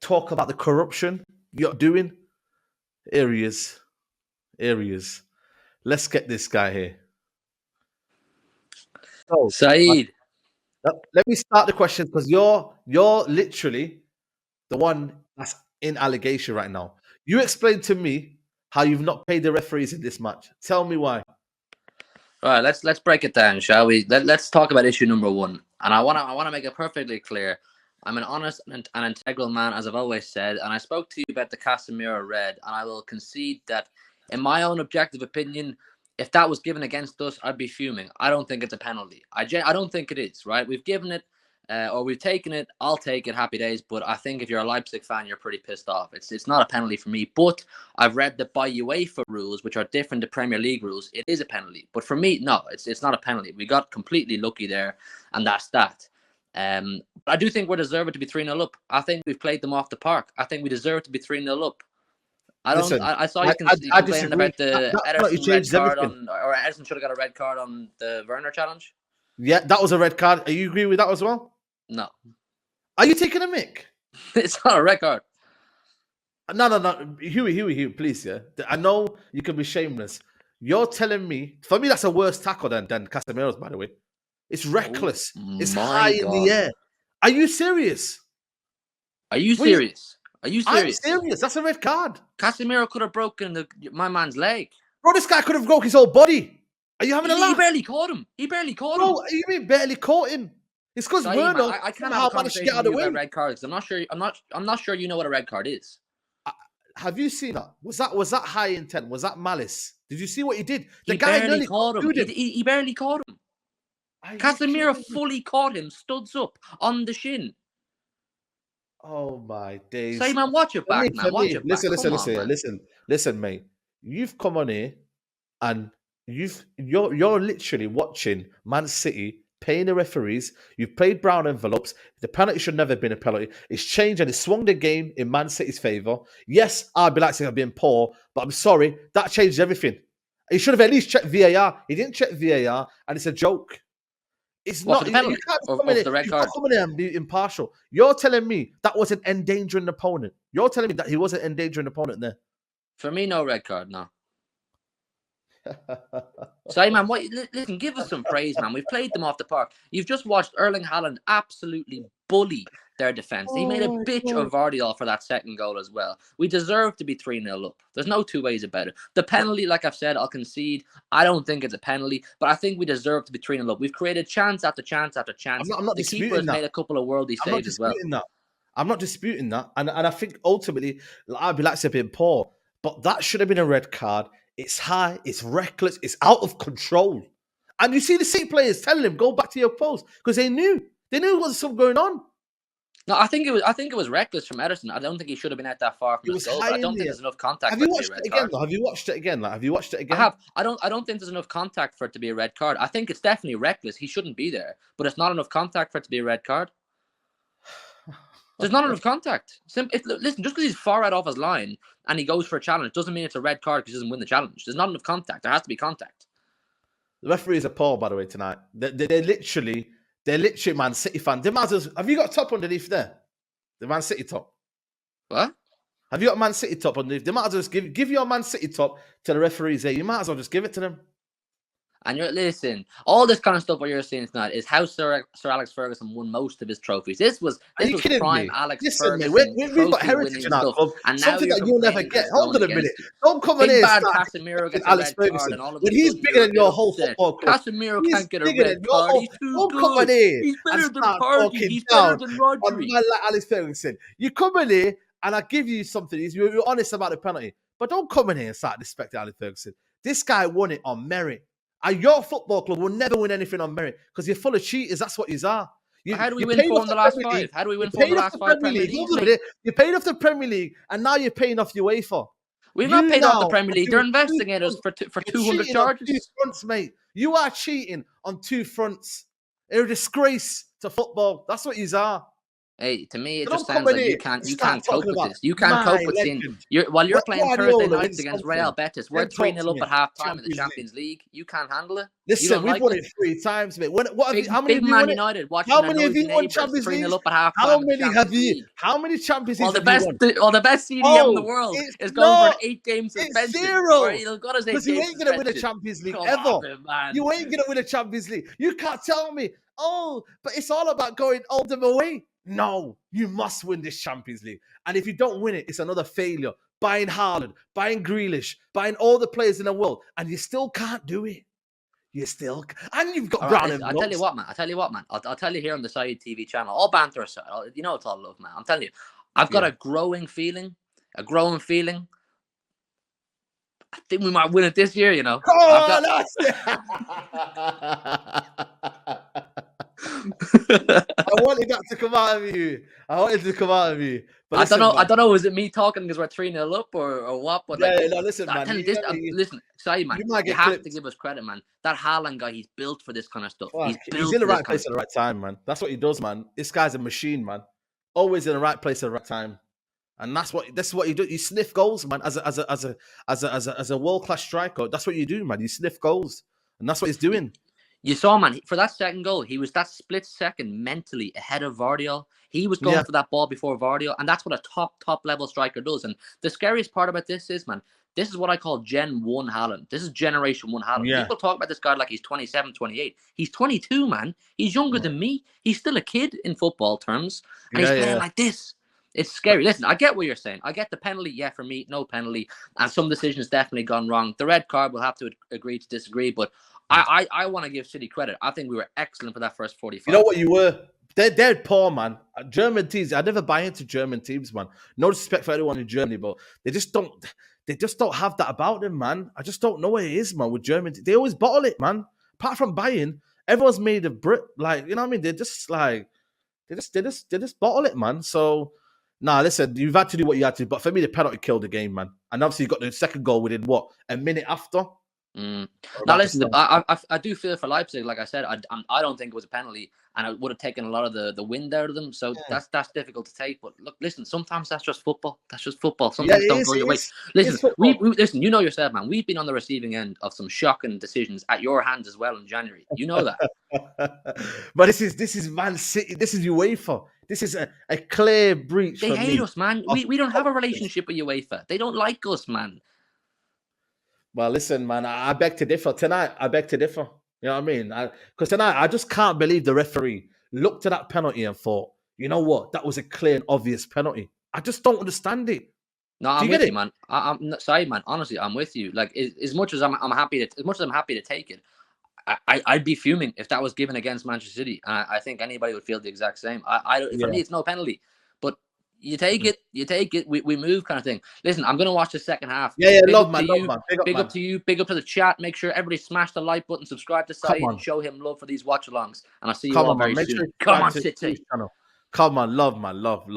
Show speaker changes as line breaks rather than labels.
talk about the corruption you're doing. Areas. Let's get this guy here. So,
Saeed.
Let me start the questions because you're literally the one that's in allegation right now. You explain to me how you've not paid the referees in this match. Tell me why.
All right, let's break it down, shall we? Let's talk about issue number one. And I wanna make it perfectly clear. I'm an honest and integral man, as I've always said, and I spoke to you about the Casemiro red, and I will concede that, in my own objective opinion, if that was given against us, I'd be fuming. I don't think it's a penalty. I don't think it is, right? We've given it, or we've taken it. I'll take it, happy days. But I think if you're a Leipzig fan, you're pretty pissed off. It's not a penalty for me. But I've read that by UEFA rules, which are different to Premier League rules, it is a penalty. But for me, no, it's not a penalty. We got completely lucky there, and that's that. But I do think we're deserving to be 3-0 up. I think we've played them off the park. I think we deserve to be 3-0 up. I saw you complaining about the Ederson red card or Ederson should have got a red card on the Werner challenge.
Yeah, that was a red card. Do you agree with that as well?
No.
Are you taking a mick?
It's not a red card.
No. Huey, please, yeah. I know you can be shameless. You're telling me, for me, that's a worse tackle than Casemiro's, by the way. It's reckless. It's high in the air. Are you serious?
I'm serious.
That's a red card.
Casemiro could have broken my man's leg.
Bro, this guy could have broke his whole body. Are you having a laugh?
He barely caught him.
Bro, you mean barely caught him? It's because Werner.
I can't have a conversation with you about red cards. I'm not sure you know what a red card is.
Have you seen that? Was that high intent? Was that malice? Did you see what he did?
The guy barely caught him. He barely caught him. Casemiro fully caught him, studs up on the shin.
Oh my days!
Say, man, watch it back, man. Watch it back.
Listen, mate. You've come on here, and you're literally watching Man City paying the referees. You've played brown envelopes. The penalty should never have been a penalty. It's changed and it swung the game in Man City's favour. Yes, RB Leipzig have been poor, but I'm sorry, that changed everything. He should have at least checked VAR. He didn't check VAR, and it's a joke. It's not
the penalty the red card.
Come in here and be impartial. You're telling me that wasn't endangering the opponent. You're telling me that he wasn't endangering the opponent there.
For me, no red card, no. Say, man, listen, give us some praise, man. We've played them off the park. You've just watched Erling Haaland absolutely bully their defence. He made a bitch of Vardiol for that second goal as well. We deserve to be 3-0 up. There's no two ways about it. The penalty, like I've said, I'll concede. I don't think it's a penalty, but I think we deserve to be 3-0 up. We've created chance after chance after chance.
I'm not
the keeper has made a couple of worldly saves as well.
I'm not disputing that. And I think ultimately, RB Leipzig have been poor, but that should have been a red card. It's high, it's reckless, it's out of control. And you see the City players telling him, go back to your post, because they knew there was something going on.
No, I think it was reckless from Ederson. I don't think he should have been out that far from the goal. But I don't think there's enough contact.
Have you watched it again? Have you watched it again? Have you watched it again?
I have. I don't think there's enough contact for it to be a red card. I think it's definitely reckless. He shouldn't be there, but it's not enough contact for it to be a red card. There's not enough contact. Listen, just because he's far out off his line and he goes for a challenge doesn't mean it's a red card because he doesn't win the challenge. There's not enough contact. There has to be contact.
The referees are poor, by the way, tonight. They're literally Man City fans. Have you got a top underneath there? The Man City top.
What?
Have you got a Man City top underneath? They might as well just give your Man City top to the referees there. You might as well just give it to them.
And listen, all this kind of stuff what you're seeing tonight is how Sir Alex Ferguson won most of his trophies. This was prime Alex Ferguson.
We've got heritage in our club. And something that you'll never get. Hold on a minute. Don't come in here and start
Casemiro gets
Alex Ferguson. When he's bigger than your whole football club.
Casemiro can't get a red card. He's too good.
Come in here.
He's better than Parky. He's better than Rodri.
Like Alex Ferguson. You come in here and I give you something. You're honest about the penalty. But don't come in here and start disrespecting Alex Ferguson. This guy won it on merit. And your football club will never win anything on merit because you're full of cheaters. That's what you are.
How do we win 4 in the last 5? How do we win 4 in the last 5 Premier League?
You paid off the Premier League and now you're paying off your UEFA.
We've not paid off the Premier League. They're investigating us for 200 charges.
2 fronts, mate. You are cheating on 2 fronts. You're a disgrace to football. That's what you are.
Hey, to me, it
Don't
just
come
sounds
in
like
here
you
and
can't
start
cope
talking
with
about
this. You can't
my
cope with seeing
legend.
while you're playing Thursday
Guardiola
nights
wins
against
something.
Real Betis. We're
Then talk
3-0
to
up
me.
at half time in the
Champions League.
Champions League. You can't handle it. You
Listen,
don't
we've
like
won
it.
it 3 times, mate. What have you, how many
Big
have you
Man
won it?
United watching
How
their
many have
noisy
you won
neighbours
Champions
3-0
Leagues?
up at half
How
time in the
many have
Champions
you?
League.
How many Champions
Well,
Leagues have you won?
the best CDM in the
Oh,
world
it's
is going for an
not.
8-game
It's
suspension. Or
0.
he'll got his
Because you
8-game
ain't gonna win a
suspension.
Champions League
Come
ever.
on, man.
You ain't gonna win a Champions League. You can't tell me. Oh, but it's all about going Oldham away. No, you must win this Champions League. And if you don't win it, it's another failure. Buying Haaland, buying Grealish, buying all the players in the world, and you still can't do it. You still, and you've got
All right,
Brown
listen,
and
I'll tell you
Blokes.
what, man. I'll tell you here on the Saeed TV channel. All banter aside, you know it's all love, man. I'm telling you, I've got
Yeah.
a growing feeling. I think we might win it this year. You know,
Oh, that's it. I wanted that to come out of you. I wanted it to come out of you. But listen,
I
man.
don't know. Is it me talking because we're 3-0 up or what? But like,
Yeah, no, listen,
I
man.
tell you this. Listen, sorry, man.
You might
You
get
have
clipped.
to give us credit, man. That Haaland guy, he's built for this kind of stuff.
Fuck,
He's
he's
built
in the
for this
right
kind
place at the right time, man. That's what he does, man. This guy's a machine, man. Always in the right place at the right time, and that's what he does. You sniff goals, man. As a world class striker, that's what you do, man. You sniff goals, and that's what he's doing.
You saw, man, for that second goal, he was that split second mentally ahead of Vardiol. He was going for that ball before Vardiol, and that's what a top level striker does. And the scariest part about this is, man, this is what I call Gen 1 Haaland. This is Generation 1 Haaland.
Yeah.
People talk about this guy like he's 27, 28. He's 22, man. He's younger than me. He's still a kid in football terms, and he's playing like this. It's scary. Listen, I get what you're saying. I get the penalty. Yeah, for me, no penalty. And some decisions definitely gone wrong. The red card, we'll have to agree to disagree, but I want to give City credit. I think we were excellent for that first 45.
You know what you were? They're poor, man. German teams. I never buy into German teams, man. No disrespect for anyone in Germany, but they just don't have that about them, man. I just don't know what it is, man. With German, they always bottle it, man. Apart from buying, everyone's made of Brit. Like, you know what I mean? They're just like they just bottle it, man. So, nah, listen, you've had to do what you had to. But for me, the penalty killed the game, man. And obviously, you got the second goal within what, a minute after.
Now listen, I do feel for Leipzig. Like I said, I don't think it was a penalty, and it would have taken a lot of the wind out of them. So that's difficult to take. But look, listen, sometimes that's just football. That's just football. Sometimes don't go your way. Listen, we listen. You know yourself, man. We've been on the receiving end of some shocking decisions at your hands as well in January. You know that.
But this is Man City. This is UEFA. This is a clear breach.
They hate us, man. We don't have a relationship with UEFA. They don't like us, man.
Well, listen, man, I beg to differ. Tonight, I beg to differ. You know what I mean? Because tonight, I just can't believe the referee looked at that penalty and thought, you know what? That was a clear and obvious penalty. I just don't understand it.
No, I'm with you, man. I'm sorry, man. Honestly, I'm with you. Like, as much as I'm happy to take it, I'd be fuming if that was given against Manchester City. I think anybody would feel the exact same. For me, it's no penalty, but you take it. We move, kind of thing. Listen, I'm gonna watch the second half.
Yeah,
big
love
up
man,
to
love
you.
man.
Big up to you. Big up to the chat. Make sure everybody smash the like button, subscribe to Saeed, and show him love for these watch-alongs. And I'll see you all very soon. Come on, City.
Come on, love, man, love.